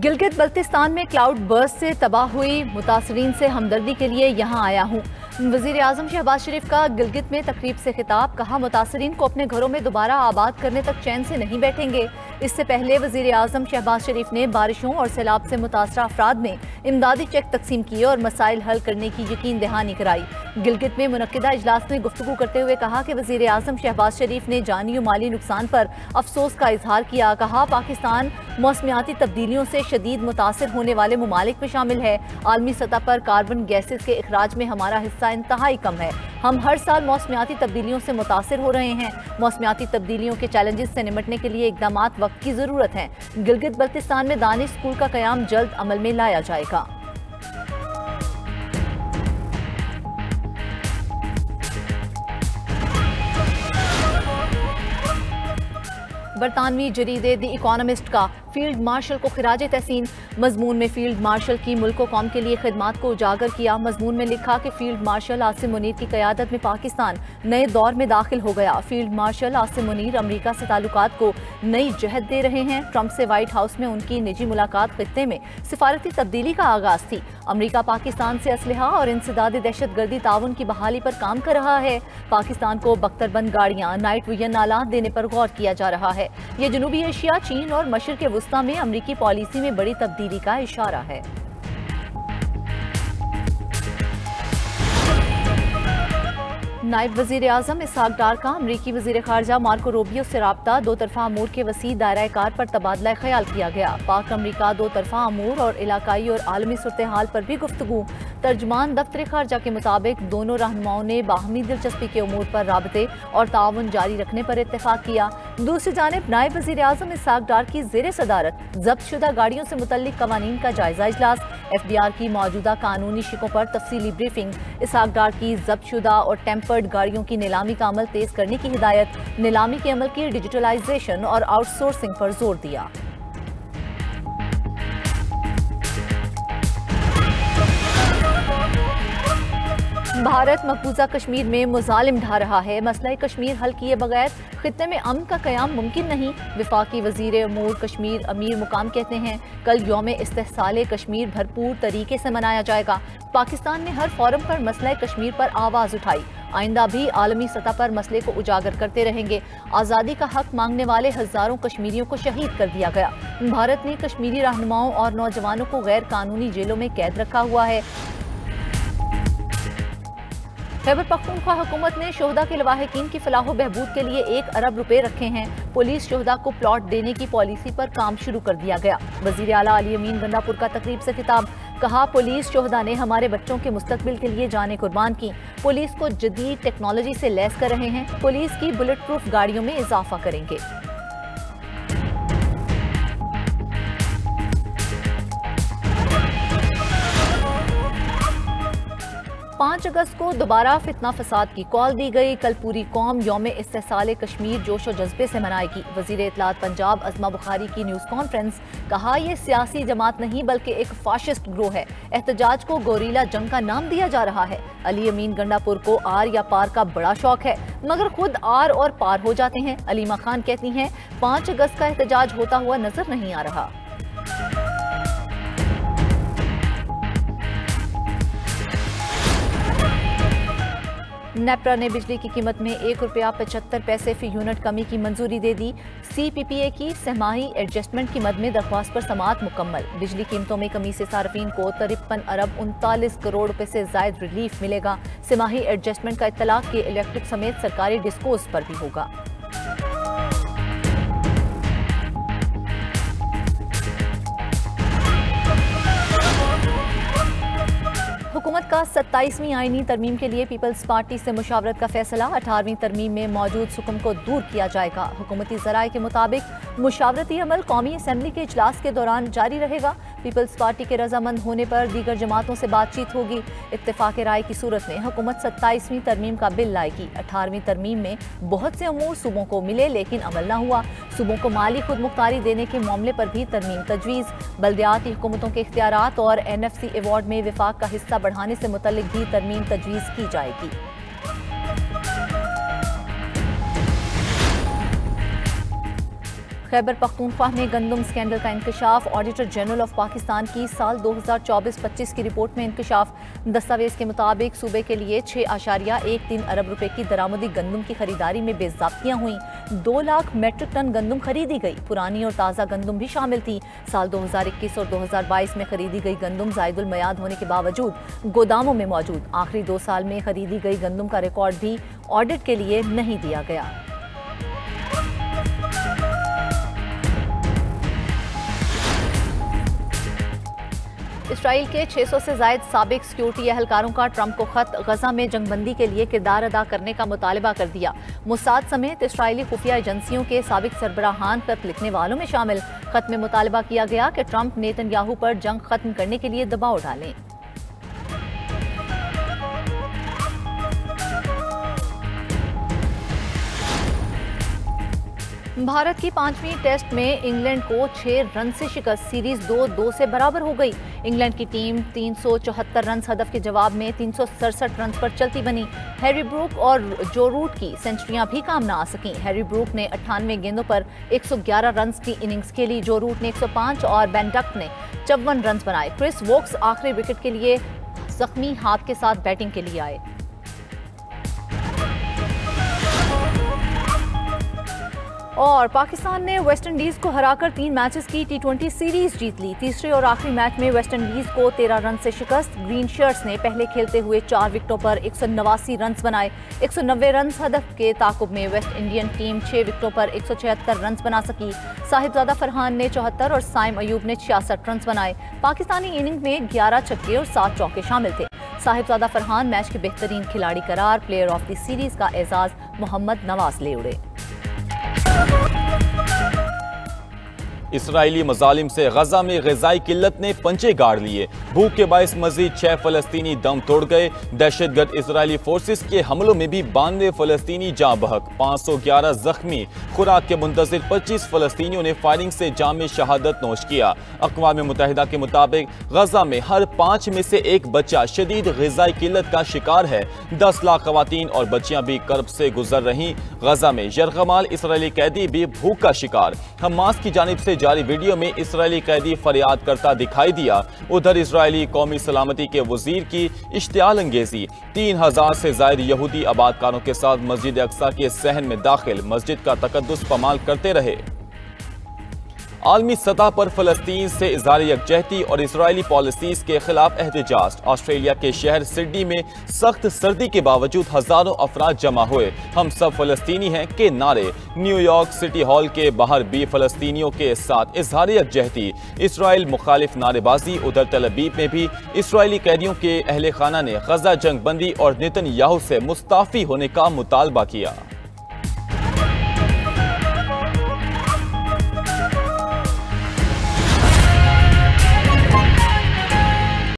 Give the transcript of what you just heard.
गिलगित बल्तिस्तान में cloud burst से तबाह हुई मुतासरीन से हमदर्दी के लिए यहाँ आया हूँ। वज़ीर आज़म शहबाज शरीफ का गिलगित में तकरीब से खिताब, कहा मुतासरीन को अपने घरों में दोबारा आबाद करने तक चैन से नहीं बैठेंगे। इससे पहले वज़ीर आज़म शहबाज शरीफ ने बारिशों और सैलाब से मुतासरा अफराद में इमदादी चेक तकसीम किए और मसाइल हल करने की यकीन दहानी कराई। गिलगित में मुनक्किदा इजलास में गुफ्तगू करते हुए कहा कि वज़ीर आज़म शहबाज शरीफ ने जानी और माली नुकसान पर अफसोस का इजहार किया। कहा पाकिस्तान मौसमियाती तब्दीलियों से शदीद मुतासर होने वाले ममालिक में शामिल है। आलमी सतह पर कार्बन गैसेस के अखराज में हमारा हिस्सा इंतहाई कम है। हम हर साल मौसमियाती तब्दीलियों से मुतासर हो रहे हैं। मौसमियाती तब्दीलियों के चैलेंजेस से निपटने के लिए इकदामात वक्त की ज़रूरत है। गिलगित बल्तिस्तान में दानिश स्कूल का क़याम जल्द अमल में लाया जाएगा। बरतानवी जरीदे द इकोनॉमिस्ट का फील्ड मार्शल को खिराज तहसीन। मजमून में फील्ड मार्शल की मुल्क व कौम के लिए खिदमात को उजागर किया। मजमून में लिखा कि फील्ड मार्शल आसिम मुनीर की क़यादत में पाकिस्तान नए दौर में दाखिल हो गया। फील्ड मार्शल आसिम मुनीर अमरीका से ताल्लुकात को नई जहत दे रहे हैं। ट्रंप से व्हाइट हाउस में उनकी निजी मुलाकात खित्ते में सिफारती तब्दीली का आगाज थी। अमरीका पाकिस्तान से असलहा और इंसदाद दहशतगर्दी ताउन की बहाली पर काम कर रहा है। पाकिस्तान को बख्तरबंद गाड़ियाँ, नाइट विजन आलात देने पर गौर किया जा रहा है। ये जनूबी एशिया, चीन और मशरिक़ वुस्ता में अमरीकी पॉलिसी में बड़ी तब्दीली का इशारा है। नायब वज़ीर आज़म इसहाक डार का अमरीकी वज़ीर ख़ारजा मार्को रूबियो से राब्ता, दो तरफ़ा अमूर के वसी दायरा कार पर तबादला ख्याल किया गया। पाक अमरीका दो तरफ़ा अमूर और इलाकाई और आलमी सूरत हाल पर भी गुफ्तगू। तर्जमान दफ्तर ख़ारजा के मुताबिक दोनों रहनुमाओं ने बाहमी दिलचस्पी के उमूर पर राबते और ताउन जारी रखने पर इत्तेफाक किया। दूसरी जानिब नायब वज़ीर आज़म इसहाक डार की ज़ेर सदारत जब्त शुदा गाड़ियों से मुतल्लिक कवानीन का जायजा इजलास। FBR की मौजूदा कानूनी शिकों पर तफसीली ब्रीफिंग। इसहाक डार की जब्त शुदा और टेम्पर्ड गाड़ियों की नीलामी का अमल तेज करने की हिदायत। नीलामी के अमल की डिजिटलाइजेशन और आउटसोर्सिंग पर जोर दिया। भारत मकबूजा कश्मीर में मुजालिम ढा रहा है। मसला कश्मीर हल किए बगैर खित्ते में अमन का क़याम मुमकिन नहीं। वफाकी वज़ीर अमूर कश्मीर अमीर मुकाम कहते हैं कल यौम इस्तेहसाल कश्मीर भरपूर तरीके से मनाया जाएगा। पाकिस्तान ने हर फोरम पर मसला कश्मीर पर आवाज़ उठाई। आइंदा भी आलमी सतह पर मसले को उजागर करते रहेंगे। आज़ादी का हक मांगने वाले हज़ारों कश्मीरियों को शहीद कर दिया गया। भारत ने कश्मीरी रहनुमाओं और नौजवानों को गैर कानूनी जेलों में कैद रखा हुआ है। खैबर पख्तूनख्वा हुकूमत ने शोहदा के लवाहिकीन की फलाह व बहबूद के लिए 1 अरब रुपए रखे हैं। पुलिस शोहदा को प्लॉट देने की पॉलिसी पर काम शुरू कर दिया गया। वज़ीर आला अली अमीन गंडापुर का तकरीब से खिताब, कहा पुलिस शोहदा ने हमारे बच्चों के मुस्तकबिल के लिए जाने कुर्बान की। पुलिस को जदीद टेक्नोलॉजी से लैस कर रहे हैं। पुलिस की बुलेट प्रूफ गाड़ियों में इजाफा करेंगे। 5 अगस्त को दोबारा फितना फसाद की कॉल दी गई। कल पूरी कौम यौम इस्तेहसाल कश्मीर जोश और जज्बे से मनाएगी। वज़ीर इत्तलात पंजाब अज़मा बुखारी की न्यूज़ कॉन्फ्रेंस, कहा यह सियासी जमात नहीं बल्कि एक फाशिस्ट ग्रोह है। एहतजाज को गोरीला जंग का नाम दिया जा रहा है। अली अमीन गंडापुर को आर या पार का बड़ा शौक है मगर खुद आर और पार हो जाते हैं। अलीमा खान कहती हैं 5 अगस्त का एहतजाज होता हुआ नजर नहीं आ रहा। नेपरा ने बिजली की कीमत में ₹1.75 फी यूनिट कमी की मंजूरी दे दी। CPPA की सहमाही एडजस्टमेंट की मद में दरख्वास्त पर समाअत मुकम्मल। बिजली कीमतों में कमी से सार्फिन को 53 अरब 39 करोड़ रुपए से जायद रिलीफ मिलेगा। सहमाही एडजस्टमेंट का इत्तलाक के इलेक्ट्रिक समेत सरकारी डिस्कोस पर भी होगा। हुकूमत का 27वीं आईनी तरमीम के लिए पीपल्स पार्टी से मुशावरत का फैसला। 18वीं तरमीम में मौजूद सुकुम को दूर किया जाएगा। हुकूमती ज़राए के मुताबिक मुशावरती अमल कौमी असम्बली के इजलास के दौरान जारी रहेगा। पीपल्स पार्टी के रजामंद होने पर दीगर जमातों से बातचीत होगी। इत्तेफाक राय की सूरत में हुकूमत 27वीं तरमीम का बिल लाएगी। 18वीं तरमीम में बहुत से अमूर सूबों को मिले लेकिन अमल न हुआ। सूबों को माली खुद मुख्तारी देने के मामले पर भी तरमीम तजवीज़। बल्दियाती हुकूमतों के इख्तियारात और NFC अवार्ड में विफाक का हिस्सा बढ़ाने से मुतल्लिक भी तरमीम तजवीज़ की जाएगी। खैबर पख्तूनख्वा में गंदम स्कैंडल का इंकशाफ। ऑडिटर जनरल ऑफ पाकिस्तान की साल 2024-25 की रिपोर्ट में इंकशाफ। दस्तावेज के मुताबिक सूबे के लिए 6.13 अरब रुपए की दरामदी गंदम की खरीदारी में बेज़ाब्तियां हुई। 2 लाख मेट्रिक टन गंदम खरीदी गई। पुरानी और ताज़ा गंदम भी शामिल थी। साल 2021 और 2022 में खरीदी गई गंदम ज़ायदुल मयाद होने के बावजूद गोदामों में मौजूद। आखिरी 2 साल में खरीदी गई गंदम का रिकॉर्ड भी ऑडिट के लिए नहीं दिया गया। इसराइल के 600 से ज़ायद साबिक सिक्योरिटी एहलकारों का ट्रंप को खत गजा में जंगबंदी के लिए किरदार अदा करने का मुतालबा कर दिया। मुसाद समेत इसराइली खुफिया एजेंसियों के साबिक सरबराहान खत लिखने वालों में शामिल। खत में मुतालबा किया गया कि ट्रंप नेतन्याहू पर जंग खत्म करने के लिए दबाव डालें। भारत की 5वीं टेस्ट में इंग्लैंड को 6 रन से शिकस्त। सीरीज 2-2 से बराबर हो गई। इंग्लैंड की टीम 374 रन हदफ के जवाब में 367 रन पर चलती बनी। हैरी ब्रूक और जो रूट की सेंचुरियां भी काम न आ सकीं। हैरी ब्रूक ने 98 गेंदों पर 111 रन की इनिंग्स खेली। जो रूट ने 105 और बेन डक्ट ने 54 रन बनाए। क्रिस वोक्स आखिरी विकेट के लिए जख्मी हाथ के साथ बैटिंग के लिए आए। और पाकिस्तान ने वेस्टइंडीज को हराकर 3 मैचेस की T20 सीरीज जीत ली। तीसरे और आखिरी मैच में वेस्टइंडीज को 13 रन से शिकस्त। ग्रीन शर्ट्स ने पहले खेलते हुए 4 विकेटों पर 189 रन बनाए। 190 रन हदफ के ताकुब में वेस्ट इंडियन टीम 6 विकेटों पर 176 रन बना सकी। साहिबजादा फरहान ने 74 और साइम अयूब ने 66 रन बनाए। पाकिस्तानी इनिंग में 11 छक्के और 7 चौके शामिल थे। साहिबजादा फरहान मैच के बेहतरीन खिलाड़ी करार। प्लेयर ऑफ द सीरीज का एजाज मोहम्मद नवाज ले उड़े। इसराइली मजालिम से गजा में ग़िज़ाई किल्लत ने पंचे गाड़ लिए। भूख के बायस मजीद 6 फ़लस्तीनी दम तोड़ गए। दहशतगर्द इसराइली फोर्सेस के हमलों में भी 92 फ़लस्तीनी जाँ बहक, 511 जख्मी। खुराक के मुंतज़िर 25 फ़लस्तीनियों ने फायरिंग से जाम शहादत नोश किया। अक़वाम मुत्तहिदा के मुताबिक गजा में हर 5 में से 1 बच्चा शदीद ग़िज़ाई किल्लत का शिकार है। 10 लाख ख़वातीन और बच्चियाँ भी कर्ब से गुजर रहीं। गजा में यरगमाल इसराइली कैदी भी भूख का शिकार। हमास की जानिब से जारी वीडियो में इसराइली कैदी फरियाद करता दिखाई दिया। उधर इसराइली कौमी सलामती के वजीर की इश्तियाल अंगेजी। 3000 से ज़ायद यहूदी आबादकारों के साथ मस्जिद अक्सा के सहन में दाखिल मस्जिद का तकद्दुस पमाल करते रहे। आलमी सतह पर फ़लस्तीन से इज़हार यकजहती और इसराइली पॉलिसीज़ के खिलाफ एहतजाज। ऑस्ट्रेलिया के शहर सिडनी में सख्त सर्दी के बावजूद हज़ारों अफराद जमा हुए। हम सब फ़लस्तीनी हैं के नारे। न्यूयॉर्क सिटी हॉल के बाहर भी फ़लस्तीनियों के साथ इज़हार यकजहती, इसराइल मुखालिफ नारेबाजी। उधर तल अवीव में भी इसराइली कैदियों के अहले खाना ने गजा जंग बंदी और नेतन्याहू से मुस्ताफ़ी होने का मुतालबा किया।